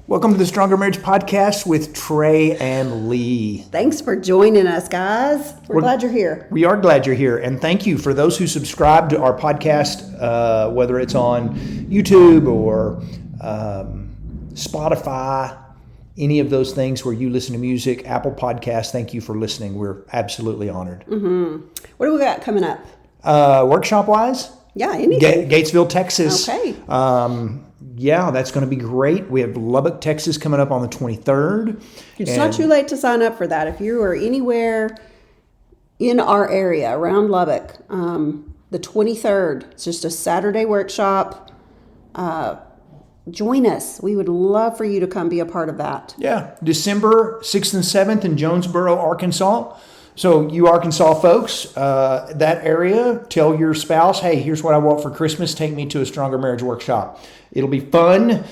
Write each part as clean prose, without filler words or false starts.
Welcome to the Stronger Marriage Podcast with Trey and Lee. Thanks for joining us, guys. We're glad you're here. We are glad you're here. And thank you for those who subscribe to our podcast, whether it's on YouTube or Spotify, any of those things where you listen to music, Apple Podcasts. Thank you for listening. We're absolutely honored. Mm-hmm. What do we got coming up? Workshop-wise? Yeah, anything. Gatesville, Texas. Okay. Yeah, that's going to be great. We have Lubbock, Texas coming up on the 23rd. It's not too late to sign up for that. If you are anywhere in our area around Lubbock, the 23rd, it's just a Saturday workshop. Join us. We would love for you to come be a part of that. Yeah, December 6th and 7th in Jonesboro, Arkansas. So you Arkansas folks, that area, tell your spouse, hey, here's what I want for Christmas. Take me to a Stronger Marriage workshop. It'll be fun.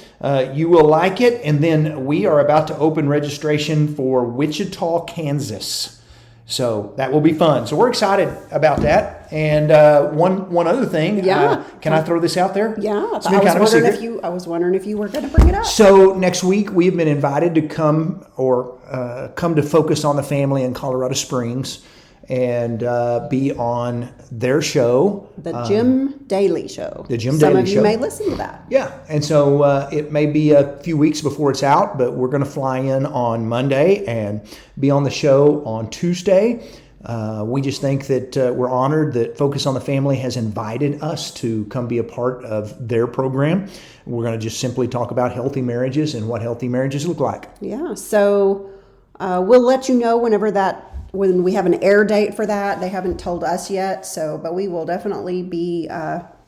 You will like it. And then we are about to open registration for Wichita, Kansas. So that will be fun. So we're excited about that. And one other thing, can I throw this out there? Yeah, I was wondering if you were going to bring it up. So next week we have been invited to come to Focus on the Family in Colorado Springs and be on their show. The Jim Daly Show. The Jim Daly Show. Some of you may listen to that. Yeah, and so it may be a few weeks before it's out, but we're going to fly in on Monday and be on the show on Tuesday. We just think that we're honored that Focus on the Family has invited us to come be a part of their program. We're going to just simply talk about healthy marriages and what healthy marriages look like. Yeah, so we'll let you know when we have an air date for that. They haven't told us yet, but we will definitely be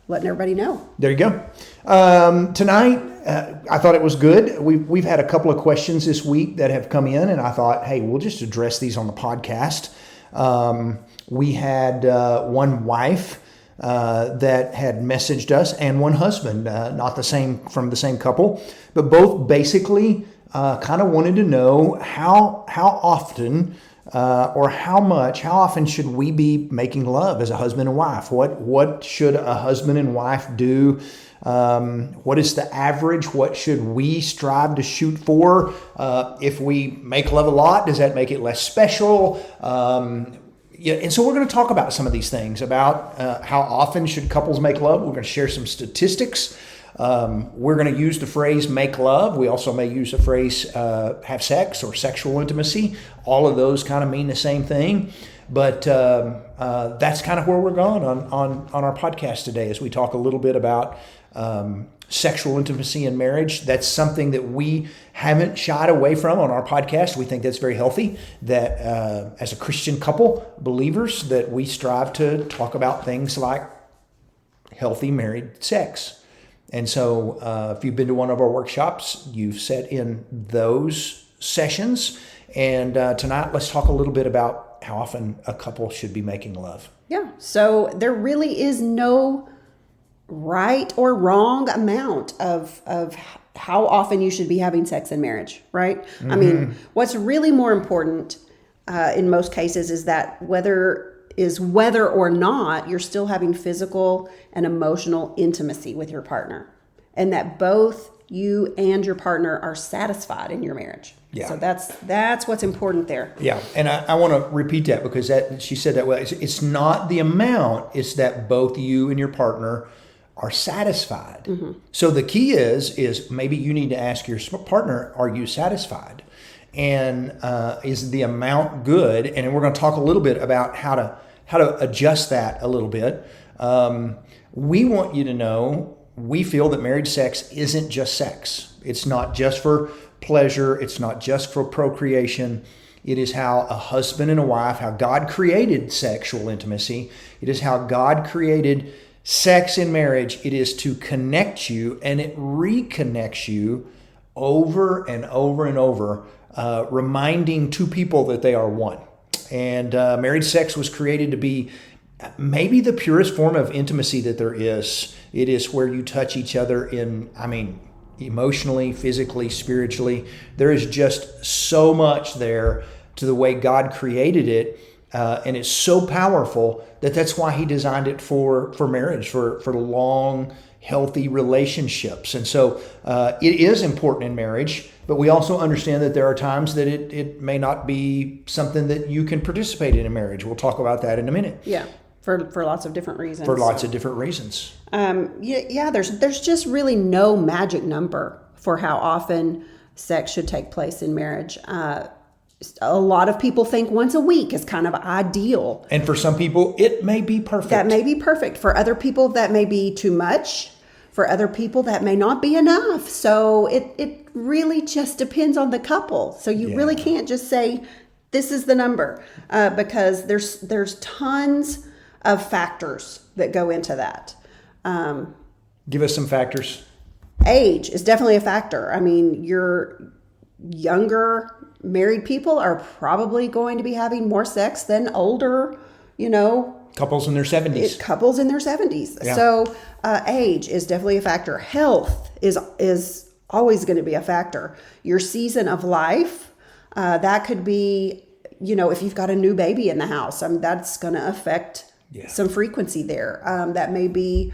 letting everybody know. There you go. Tonight, I thought it was good. We've had a couple of questions this week that have come in, and I thought, hey, we'll just address these on the podcast. We had one wife that had messaged us and one husband, not from the same couple, but both basically kind of wanted to know how often or how often should we be making love as a husband and wife? What should a husband and wife do? What is the average? What should we strive to shoot for? If we make love a lot, does that make it less special? And so we're going to talk about some of these things about how often should couples make love. We're going to share some statistics. We're going to use the phrase make love. We also may use the phrase have sex or sexual intimacy. All of those kind of mean the same thing. But that's kind of where we're going on our podcast today as we talk a little bit about sexual intimacy in marriage. That's something that we haven't shied away from on our podcast. We think that's very healthy, that as a Christian couple, believers, that we strive to talk about things like healthy married sex. And so if you've been to one of our workshops, you've sat in those sessions. And tonight, let's talk a little bit about how often a couple should be making love. Yeah. So there really is no right or wrong amount of how often you should be having sex in marriage, right? Mm-hmm. I mean, what's really more important in most cases is that whether or not you're still having physical and emotional intimacy with your partner, and that both you and your partner are satisfied in your marriage. Yeah. So that's what's important there. Yeah, and I want to repeat that because she said that well. It's not the amount; it's that both you and your partner are satisfied. Mm-hmm. So the key is maybe you need to ask your partner, are you satisfied? And is the amount good? And we're going to talk a little bit about how to adjust that a little bit. We want you to know we feel that marriage sex isn't just sex. It's not just for pleasure. It's not just for procreation. It is how a husband and a wife, how God created sexual intimacy. It is how God created sex in marriage. It is to connect you, and it reconnects you over and over and over, reminding two people that they are one. And marriage sex was created to be maybe the purest form of intimacy that there is. It is where you touch each other emotionally, physically, spiritually. There is just so much there to the way God created it. And it's so powerful that's why he designed it for marriage, for long, healthy relationships. And so it is important in marriage, but we also understand that there are times that it may not be something that you can participate in marriage. We'll talk about that in a minute. Yeah, for lots of different reasons. For lots of different reasons. There's just really no magic number for how often sex should take place in marriage. A lot of people think once a week is kind of ideal. And for some people, it may be perfect. That may be perfect. For other people, that may be too much. For other people, that may not be enough. So it really just depends on the couple. So you really can't just say, this is the number, because there's tons of factors that go into that. Give us some factors. Age is definitely a factor. I mean, your younger married people are probably going to be having more sex than older, Couples in their 70s. Couples in their 70s. Yeah. So age is definitely a factor. Health is always going to be a factor. Your season of life, that could be, if you've got a new baby in the house, that's going to affect some frequency there. That may be...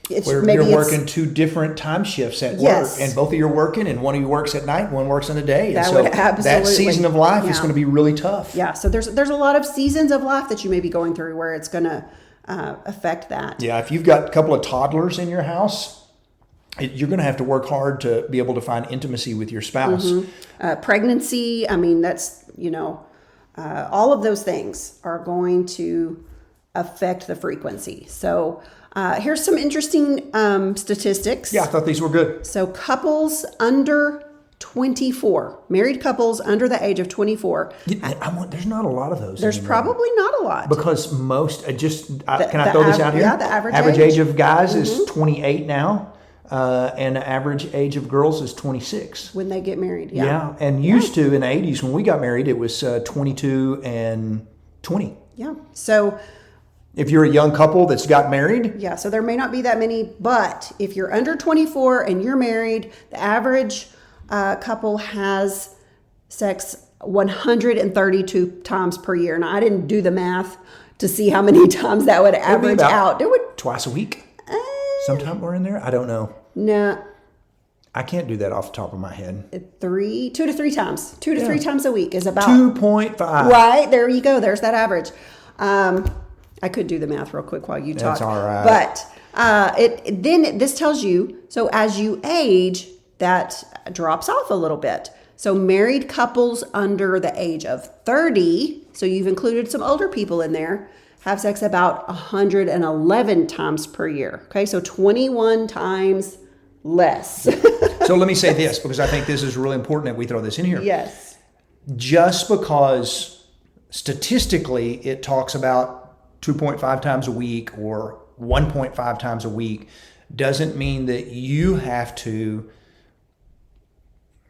You're working two different time shifts at work, and both of you are working, and one of you works at night, one works in the day. And that season of life is going to be really tough. Yeah, so there's a lot of seasons of life that you may be going through where it's going to affect that. Yeah, if you've got a couple of toddlers in your house, you're going to have to work hard to be able to find intimacy with your spouse. Mm-hmm. Pregnancy, that's, all of those things are going to affect the frequency. So here's some interesting statistics. Yeah, I thought these were good. So couples under 24, married couples under the age of 24. There's not a lot of those. There's probably not a lot. Because most, can I throw this out here? Yeah, the average age of guys is 28 now, and the average age of girls is 26. When they get married, Yeah, and used to in the 80s when we got married, it was 22 and 20. Yeah, so... If you're a young couple that's got married. Yeah, so there may not be that many, but if you're under 24 and you're married, the average couple has sex 132 times per year. Now, I didn't do the math to see how many times that would average out. It would twice a week. Sometime we're in there. I don't know. No. I can't do that off the top of my head. 2 to 3 times. 2 to 3 times a week is about 2.5. Right, there you go. There's that average. I could do the math real quick while you talk. That's all right. But then this tells you, so as you age, that drops off a little bit. So married couples under the age of 30, so you've included some older people in there, have sex about 111 times per year. Okay, so 21 times less. So let me say this, because I think this is really important that we throw this in here. Yes. Just because statistically it talks about 2.5 times a week or 1.5 times a week doesn't mean that you have to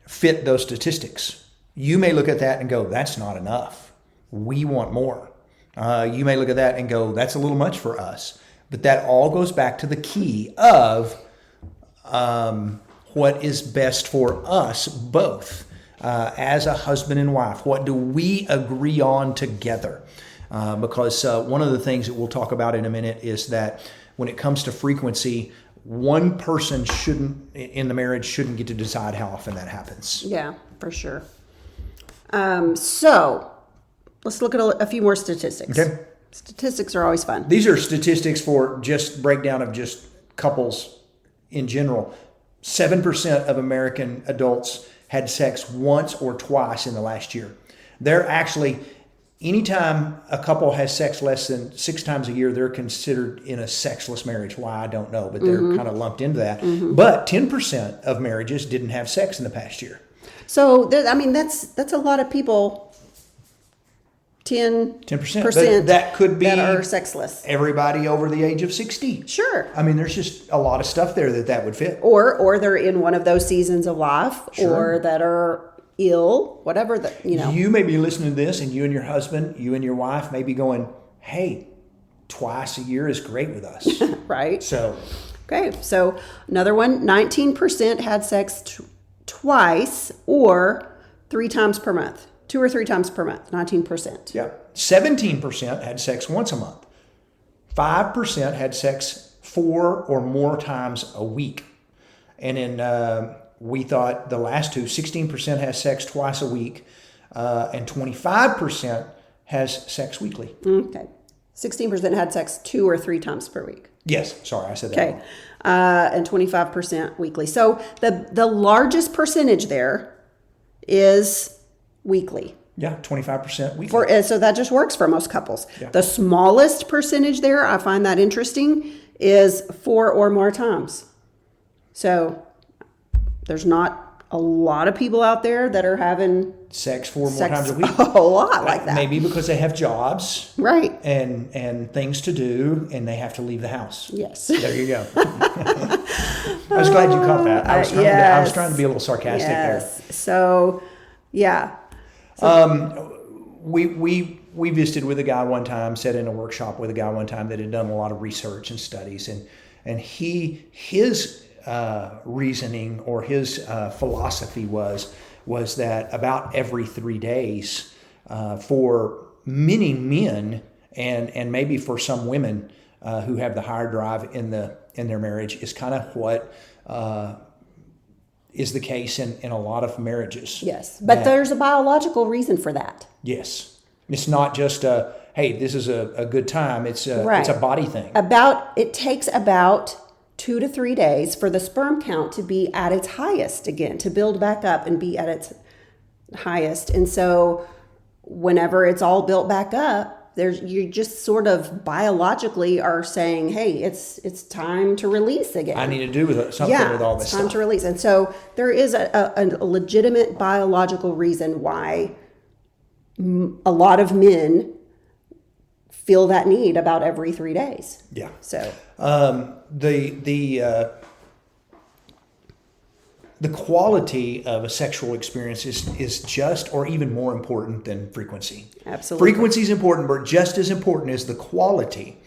fit those statistics. You may look at that and go, that's not enough. We want more. You may look at that and go, that's a little much for us. But that all goes back to the key of what is best for us both as a husband and wife. What do we agree on together? Because one of the things that we'll talk about in a minute is that when it comes to frequency, one person in the marriage shouldn't get to decide how often that happens. Yeah, for sure. So let's look at a few more statistics. Okay. Statistics are always fun. These are statistics for just breakdown of just couples in general. 7% of American adults had sex once or twice in the last year. They're actually... Anytime a couple has sex less than 6 times a year, they're considered in a sexless marriage. Why, I don't know, but they're kind of lumped into that. But 10% of marriages didn't have sex in the past year. So, that's a lot of people. 10%. That could be that are sexless. Everybody over the age of 60. Sure. There's just a lot of stuff there that would fit. Or they're in one of those seasons of life, Sure. or that are ill, whatever You may be listening to this, and you and your husband, you and your wife may be going, hey, twice a year is great with us. Right. So. Okay. So another one, 19% had sex twice or 3 times per month. 2 or 3 times per month, 19%. Yeah. 17% had sex once a month. 5% had sex 4 or more times a week. And then we thought the last two, 16% has sex twice a week, and 25% has sex weekly. Okay. 16% had sex 2 or 3 times per week. Yes, sorry, I said that. Okay. And 25% weekly. So the largest percentage there is weekly. Yeah, 25% weekly. So that just works for most couples. Yeah. The smallest percentage there, I find that interesting, is 4 or more times. So there's not a lot of people out there that are having sex 4 more times a week. A whole lot like that. Maybe because they have jobs. Right. And things to do, and they have to leave the house. Yes. There you go. I was glad you caught that. I was trying to be a little sarcastic there. So, yeah. We visited with a guy one time, sat in a workshop with a guy one time that had done a lot of research and studies, and his reasoning or his philosophy was that about every 3 days for many men and maybe for some women who have the higher drive in their marriage is kind of what is the case in a lot of marriages. Yes, but there's a biological reason for that. Yes, it's not just hey, this is a good time. It's a body thing. It takes about 2 to 3 days for the sperm count to be at its highest again, to build back up and be at its highest. And so whenever it's all built back up, you just sort of biologically are saying, hey, it's time to release again. I need to do something with all this stuff. It's time to release. And so there is a legitimate biological reason why a lot of men feel that need about every 3 days. Yeah. So the quality of a sexual experience is just or even more important than frequency. Absolutely. Frequency is important, but just as important is the quality.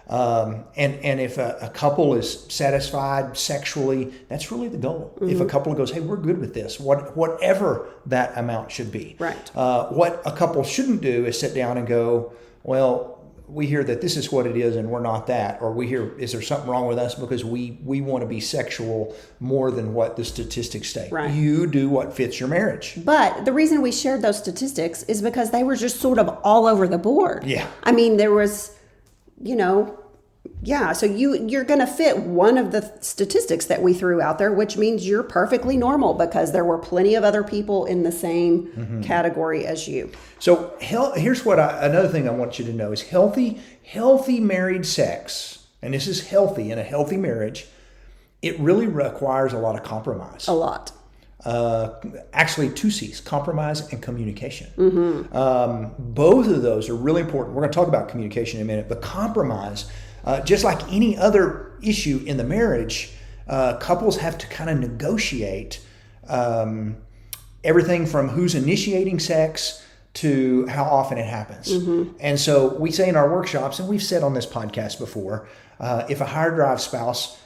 And if a couple is satisfied sexually, that's really the goal. Mm-hmm. If a couple goes, hey, we're good with this, whatever that amount should be. Right. What a couple shouldn't do is sit down and go, well, we hear that this is what it is and we're not that. Or we hear, is there something wrong with us because we want to be sexual more than what the statistics state. Right. You do what fits your marriage. But the reason we shared those statistics is because they were just sort of all over the board. Yeah. I mean, there was, so you're going to fit one of the statistics that we threw out there, which means you're perfectly normal because there were plenty of other people in the same category as you. So here's another thing I want you to know is healthy married sex, and this is healthy in a healthy marriage, it really requires a lot of compromise. A lot. Actually, 2 C's, compromise and communication. Mm-hmm. Both of those are really important. We're going to talk about communication in a minute, but compromise, just like any other issue in the marriage, couples have to kind of negotiate everything from who's initiating sex to how often it happens. Mm-hmm. And so we say in our workshops, and we've said on this podcast before, if a higher drive spouse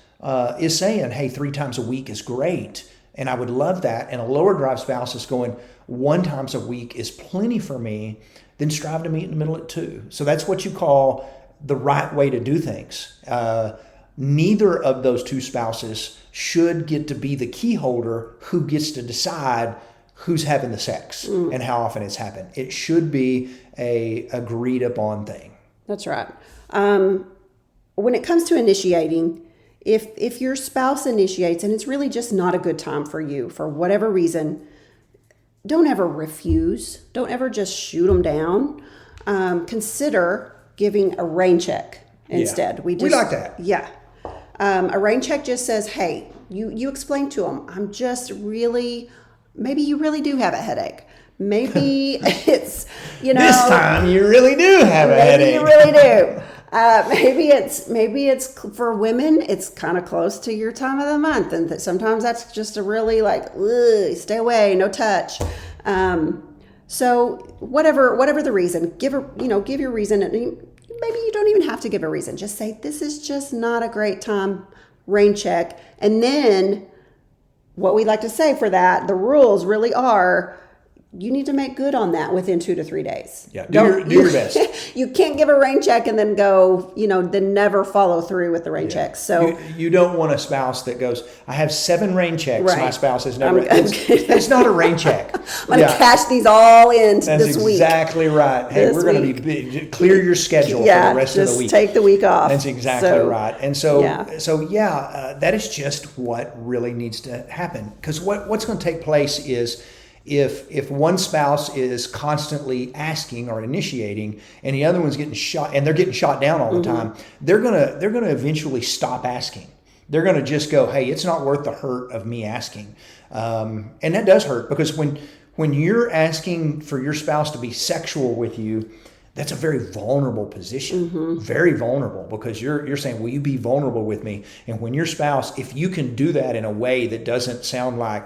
is saying, hey, 3 times a week is great, and I would love that, and a lower drive spouse is going 1 time a week is plenty for me, then strive to meet in the middle at 2. So that's what you call the right way to do things. Neither of those 2 spouses should get to be the key holder who gets to decide who's having the sex and how often it's happened. It should be a agreed upon thing. That's right. When it comes to initiating, if your spouse initiates and it's really just not a good time for you for whatever reason, don't ever refuse. Don't ever just shoot them down. Consider giving a rain check instead. Yeah. We like that. Yeah. A rain check just says, hey, you explain to them, I'm just really, maybe you really do have a headache. Maybe it's, this time you really do have a headache. Maybe you really do. Maybe it's for women, it's kind of close to your time of the month. And sometimes that's just a really stay away, no touch. So whatever the reason, give your reason. And maybe you don't even have to give a reason. Just say, this is just not a great time, rain check. And then what we like to say for that, the rules really are, you need to make good on that within 2 to 3 days. Yeah, do your best. You can't give a rain check and then go, then never follow through with the rain checks. So you don't want a spouse that goes, I have 7 rain checks. Right. My spouse has never. It's not a rain check. I'm going to cash these all in this week. That's exactly right. Hey, we're going to be clear your schedule for the rest of the week. Just take the week off. That's exactly right. And so that is just what really needs to happen. Because what's going to take place is if one spouse is constantly asking or initiating and the other one's getting shot and they're getting shot down all the time, they're gonna eventually stop asking. They're gonna just go, hey, it's not worth the hurt of me asking. And that does hurt, because when you're asking for your spouse to be sexual with you, that's a very vulnerable position, very vulnerable, because you're saying, will you be vulnerable with me? And when your spouse, if you can do that in a way that doesn't sound like,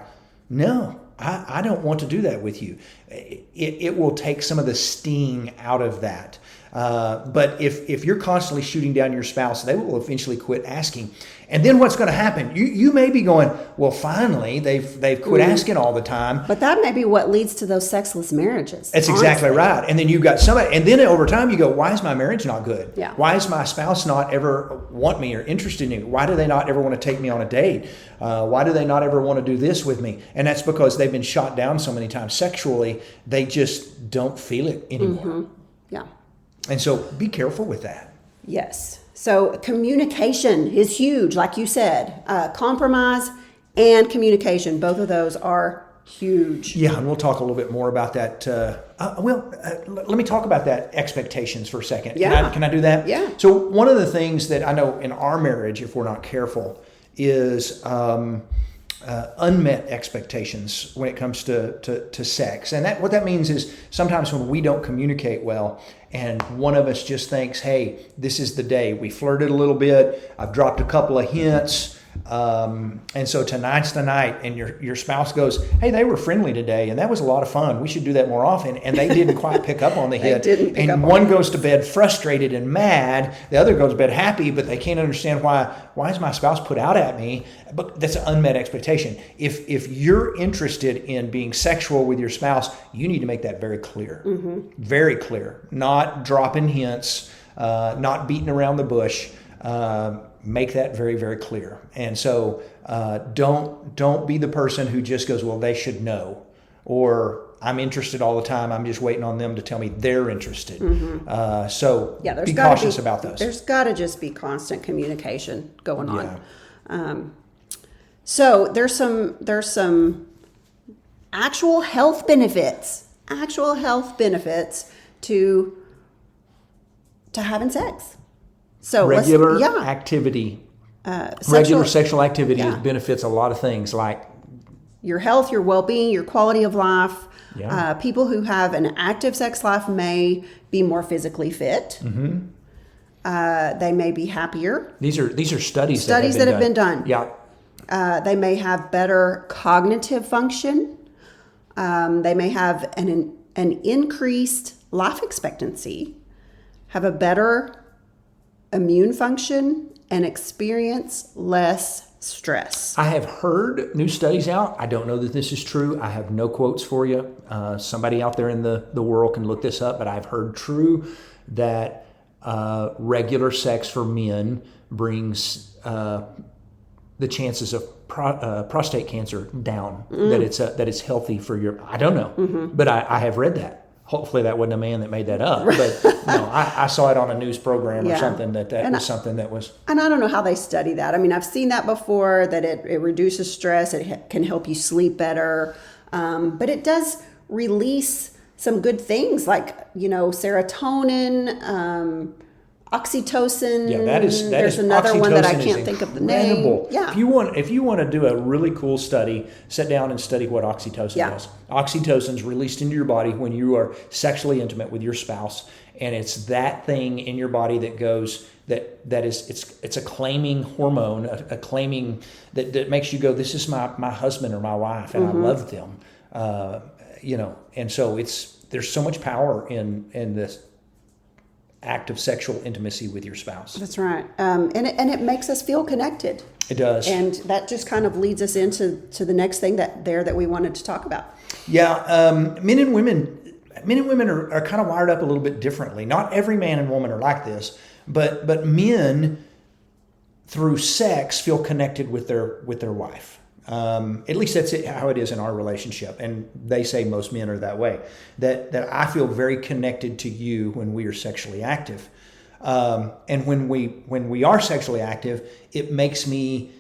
no, I don't want to do that with you, it will take some of the sting out of that. But if you're constantly shooting down your spouse, they will eventually quit asking. And then what's going to happen? You may be going, well, finally they've quit asking all the time. But that may be what leads to those sexless marriages. That's exactly right. And then you've got somebody, and then over time you go, why is my marriage not good? Yeah. Why is my spouse not ever want me or interested in me? Why do they not ever want to take me on a date? Why do they not ever want to do this with me? And that's because they've been shot down so many times sexually, they just don't feel it anymore. Yeah. And so be careful with that. Yes. So communication is huge, like you said. Compromise and communication, both of those are huge. Yeah, and we'll talk a little bit more about that. Let me talk about that, expectations, for a second. Yeah. Can I do that? Yeah. So one of the things that I know in our marriage, if we're not careful, is unmet expectations when it comes to sex. And what that means is sometimes when we don't communicate well and one of us just thinks, hey, this is the day. We flirted a little bit. I've dropped a couple of hints. And so tonight's the night, and your spouse goes, hey, they were friendly today and that was a lot of fun. We should do that more often. And they didn't quite pick up on the hint. And one goes to bed frustrated and mad. The other goes to bed happy, but they can't understand why is my spouse put out at me? But that's an unmet expectation. If you're interested in being sexual with your spouse, you need to make that very clear. Very clear. Not dropping hints, not beating around the bush. Make that very, very clear. And so don't be the person who just goes, well, they should know, or I'm interested all the time. I'm just waiting on them to tell me they're interested. So be cautious about those. There's got to just be constant communication going on. So there's some actual health benefits to having sex. So regular activity, regular sexual activity benefits a lot of things, like your health, your well-being, your quality of life. Yeah. People who have an active sex life may be more physically fit. They may be happier. These are studies that have been done. Yeah. They may have better cognitive function. They may have an increased life expectancy, have a better immune function, and experience less stress. I have heard new studies out. I don't know that this is true. I have no quotes for you. Somebody out there in the world can look this up, but I've heard true that regular sex for men brings the chances of prostate cancer down. That it's healthy for your. I don't know, but I have read that. Hopefully that wasn't a man that made that up, but no, I saw it on a news program or something that was something that was. And I don't know how they study that. I mean, I've seen that before, that it reduces stress. It can help you sleep better. But it does release some good things like, serotonin, oxytocin. Yeah, there's another one that I can't think of the name. Yeah. If you want to do a really cool study, sit down and study what oxytocin is. Oxytocin is released into your body when you are sexually intimate with your spouse, and it's that thing in your body that goes it's a claiming hormone, a claiming that makes you go, this is my husband or my wife, and I love them. And so there's so much power in this act of sexual intimacy with your spouse. That's right. And it makes us feel connected. It does. And that just kind of leads us into the next thing that we wanted to talk about. Yeah, men and women are kind of wired up a little bit differently. Not every man and woman are like this, but men through sex feel connected with their wife. At least that's how it is in our relationship, and they say most men are that way. That I feel very connected to you when we are sexually active, and when we are sexually active, it makes me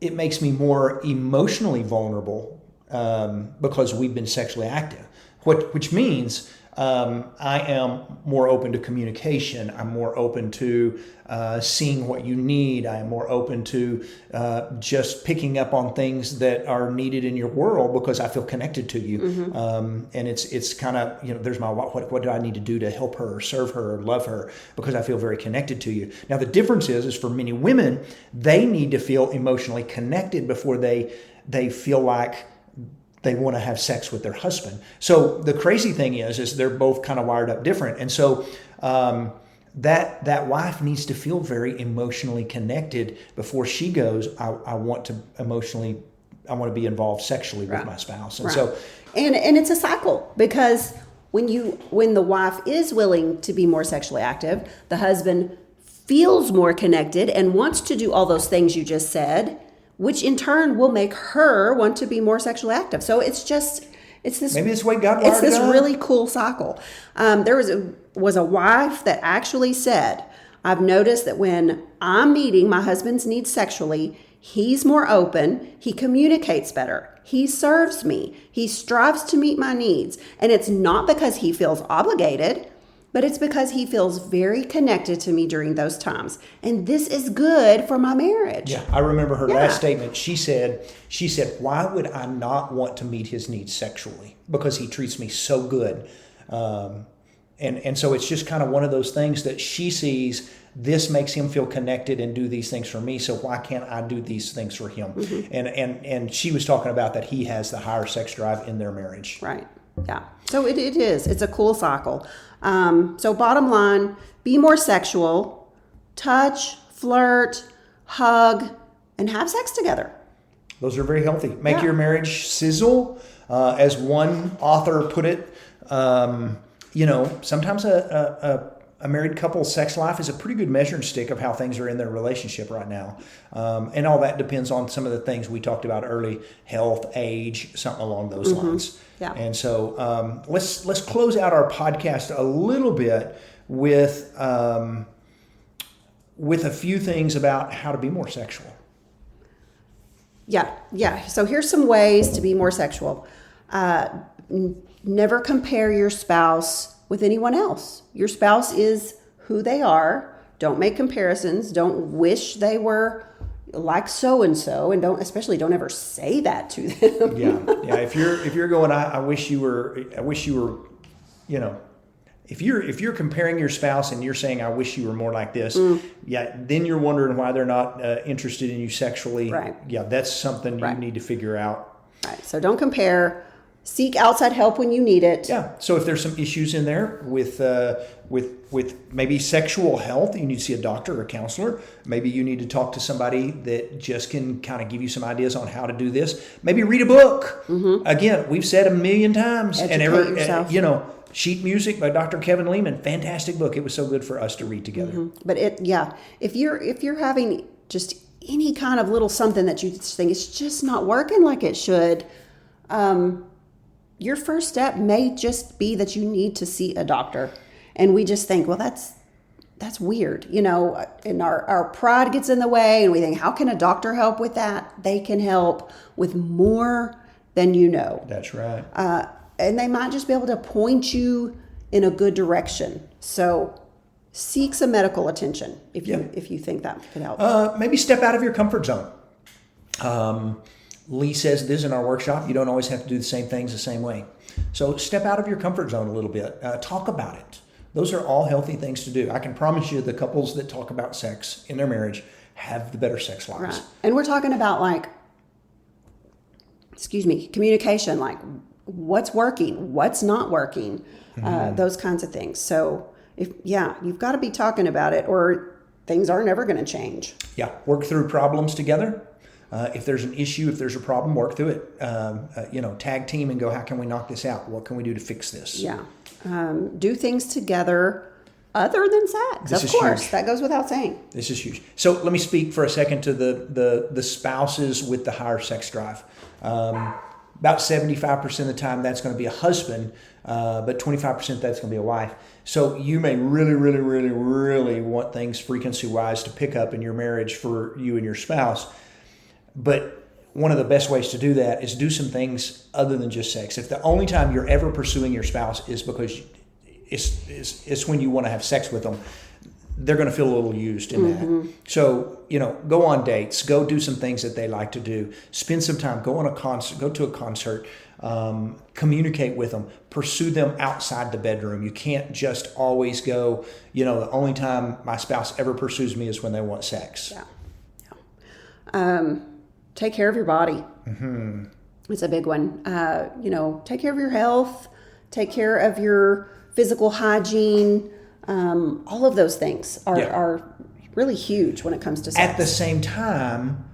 more emotionally vulnerable because we've been sexually active. Which means I am more open to communication. I'm more open to seeing what you need. I am more open to just picking up on things that are needed in your world because I feel connected to you. And it's kind of, there's my what do I need to do to help her or serve her or love her because I feel very connected to you. Now the difference is for many women, they need to feel emotionally connected before they feel like they want to have sex with their husband. So the crazy thing is they're both kind of wired up different. And so that wife needs to feel very emotionally connected before she goes, I want to be involved sexually with my spouse. And so and it's a cycle because when the wife is willing to be more sexually active, the husband feels more connected and wants to do all those things you just said, which in turn will make her want to be more sexually active. So it's this. Maybe it's the way God wired it up. It's this really cool cycle. There was a wife that actually said, "I've noticed that when I'm meeting my husband's needs sexually, he's more open. He communicates better. He serves me. He strives to meet my needs, and it's not because he feels obligated." But it's because he feels very connected to me during those times. And this is good for my marriage. Yeah, I remember her last statement. She said, why would I not want to meet his needs sexually? Because he treats me so good. And so it's just kind of one of those things that she sees, this makes him feel connected and do these things for me. So why can't I do these things for him? And she was talking about that he has the higher sex drive in their marriage. Right. Yeah. So it is. It's a cool cycle. So bottom line, be more sexual, touch, flirt, hug, and have sex together. Those are very healthy. Make your marriage sizzle. As one author put it, sometimes a married couple's sex life is a pretty good measuring stick of how things are in their relationship right now. And all that depends on some of the things we talked about early, health, age, something along those lines. Yeah. And so let's close out our podcast a little bit with a few things about how to be more sexual. Yeah. So here's some ways to be more sexual. Never compare your spouse with anyone else. Your spouse is who they are. Don't make comparisons. Don't wish they were like so-and-so, and don't ever say that to them. Yeah. If you're going, I wish you were, if you're comparing your spouse and you're saying, I wish you were more like this, then you're wondering why they're not interested in you sexually. Right. Yeah, that's something you need to figure out. Right. So don't compare. Seek outside help when you need it. Yeah. So if there's some issues in there with maybe sexual health, you need to see a doctor or a counselor. Maybe you need to talk to somebody that just can kind of give you some ideas on how to do this. Maybe read a book. Again, we've said a million times. Educate yourself. Sheet Music by Dr. Kevin Lehman, fantastic book. It was so good for us to read together. But if you're having just any kind of little something that you just think it's just not working like it should, your first step may just be that you need to see a doctor. And we just think, well, that's weird. And our pride gets in the way and we think, how can a doctor help with that? They can help with more than you know. That's right. And they might just be able to point you in a good direction. So seek some medical attention if you think that could help. Maybe step out of your comfort zone. Lee says this in our workshop, you don't always have to do the same things the same way. So step out of your comfort zone a little bit. Talk about it. Those are all healthy things to do. I can promise you the couples that talk about sex in their marriage have the better sex lives. Right. And we're talking about communication, like what's working, what's not working, those kinds of things. So you've got to be talking about it, or things are never going to change. Yeah, work through problems together. If there's an issue, if there's a problem, work through it. Tag team and go, how can we knock this out? What can we do to fix this? Yeah. Do things together other than sex. This of is course, huge. that goes without saying. This is huge. So let me speak for a second to the spouses with the higher sex drive. About 75% of the time, that's going to be a husband, but 25% that's going to be a wife. So you may really, really, really, really want things frequency-wise to pick up in your marriage for you and your spouse. But one of the best ways to do that is do some things other than just sex. If the only time you're ever pursuing your spouse is because it's when you want to have sex with them, they're going to feel a little used in that. So, go on dates, go do some things that they like to do, spend some time, go to a concert, communicate with them, pursue them outside the bedroom. You can't just always go, the only time my spouse ever pursues me is when they want sex. Yeah. Take care of your body. It's a big one. Take care of your health, take care of your physical hygiene. All of those things are really huge when it comes to sex. At the same time,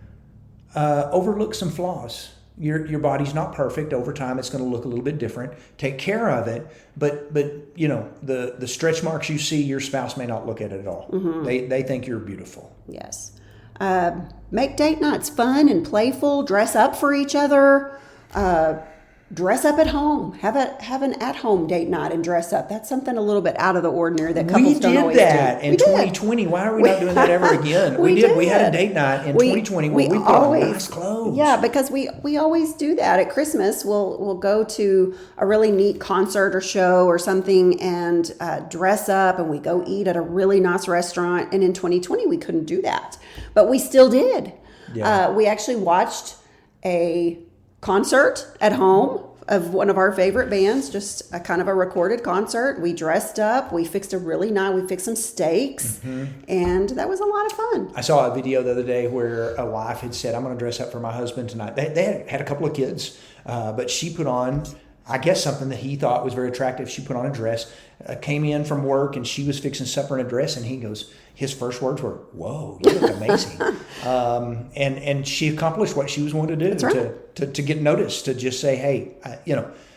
overlook some flaws. Your body's not perfect. Over time, it's going to look a little bit different. Take care of it, but the stretch marks you see, your spouse may not look at it at all. They think you're beautiful. Yes. Make date nights fun and playful. Dress up for each other. Dress up at home. Have an at-home date night and dress up. That's something a little bit out of the ordinary that couples don't always do. We did that in 2020. Why are we not doing that ever again? We did. We had a date night in 2020 where we put on nice clothes. Yeah, because we always do that at Christmas. We'll go to a really neat concert or show or something and dress up, and we go eat at a really nice restaurant. And in 2020, we couldn't do that, but we still did. Yeah. We actually watched a concert at home of one of our favorite bands, just a kind of a recorded concert. We dressed up, we fixed some steaks, and that was a lot of fun. I saw a video the other day where a wife had said, I'm going to dress up for my husband tonight. They had a couple of kids, but she put on, I guess, something that he thought was very attractive. She put on a dress, came in from work, and she was fixing supper in a dress, and his first words were, "Whoa, you look amazing." And she accomplished what she was wanting to do. That's right. to get noticed, to just say, hey,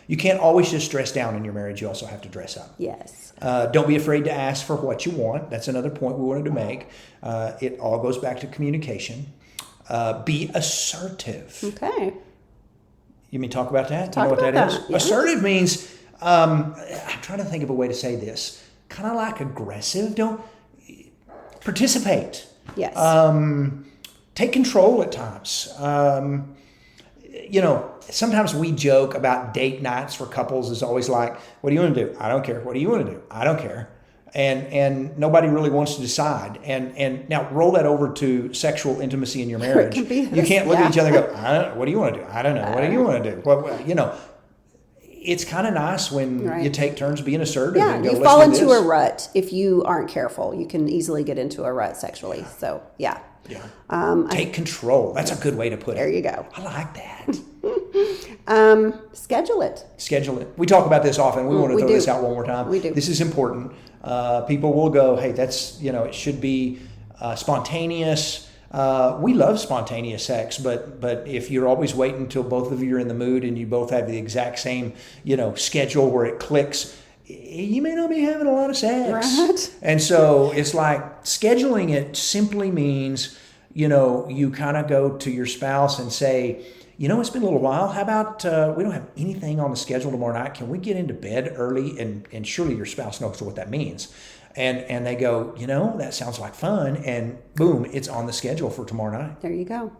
you can't always just dress down in your marriage. You also have to dress up. Yes. Don't be afraid to ask for what you want. That's another point we wanted to make. It all goes back to communication. Be assertive. Okay. You mean talk about that? Talk you know what about that is? that, yeah. Assertive means, I'm trying to think of a way to say this. Kind of like aggressive. Don't participate. Yes. Take control at times. Sometimes we joke about date nights for couples is always like, what do you want to do? I don't care. What do you want to do? I don't care. And nobody really wants to decide. And now roll that over to sexual intimacy in your marriage. You can't look at each other and go, what do you want to do? I don't know. What do you want to do? Well, it's kind of nice when you take turns being assertive. Yeah, and go, you fall into a rut if you aren't careful. You can easily get into a rut sexually. So, yeah. Yeah. Take control. That's a good way to put it. There you go. I like that. Schedule it. Schedule it. We talk about this often. We want to throw this out one more time. We do. This is important. People will go, hey, that's, it should be spontaneous. We love spontaneous sex, but if you're always waiting until both of you are in the mood and you both have the exact same, schedule where it clicks, you may not be having a lot of sex. Right. And so it's like scheduling it simply means, you kind of go to your spouse and say, it's been a little while. How about we don't have anything on the schedule tomorrow night? Can we get into bed early? And surely your spouse knows what that means. And they go, that sounds like fun. And boom, it's on the schedule for tomorrow night. There you go.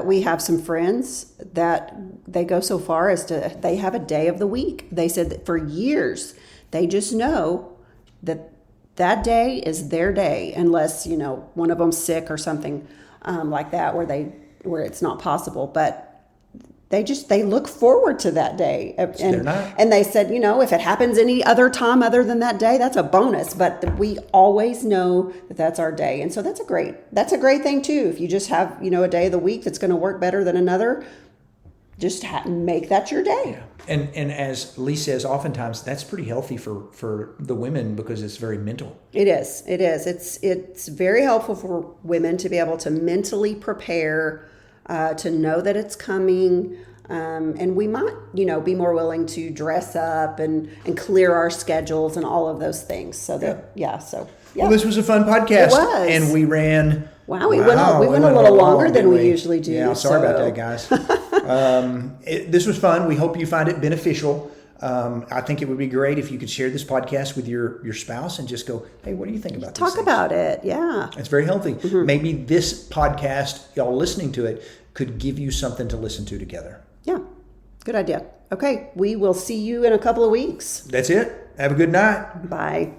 We have some friends that they go so far as to they have a day of the week. They said that for years, they just know that day is their day, unless, one of them's sick or something like that where it's not possible. But they look forward to that day. And they said, if it happens any other time other than that day, that's a bonus. But we always know that that's our day. And so that's a great thing too. If you just have, a day of the week that's going to work better than another, just make that your day. And as Lee says, oftentimes that's pretty healthy for the women because it's very mental. It is. It's very helpful for women to be able to mentally prepare, to know that it's coming. And we might, be more willing to dress up and clear our schedules and all of those things. So that, yeah. Well, this was a fun podcast. It was. And we ran. Wow, we went a little longer than we usually do. Yeah, sorry about that, guys. This was fun. We hope you find it beneficial. I think it would be great if you could share this podcast with your spouse and just go, hey, what do you think about this? Talk about it. Yeah. It's very healthy. Maybe this podcast, y'all listening to it, could give you something to listen to together. Yeah. Good idea. Okay. We will see you in a couple of weeks. That's it. Have a good night. Bye.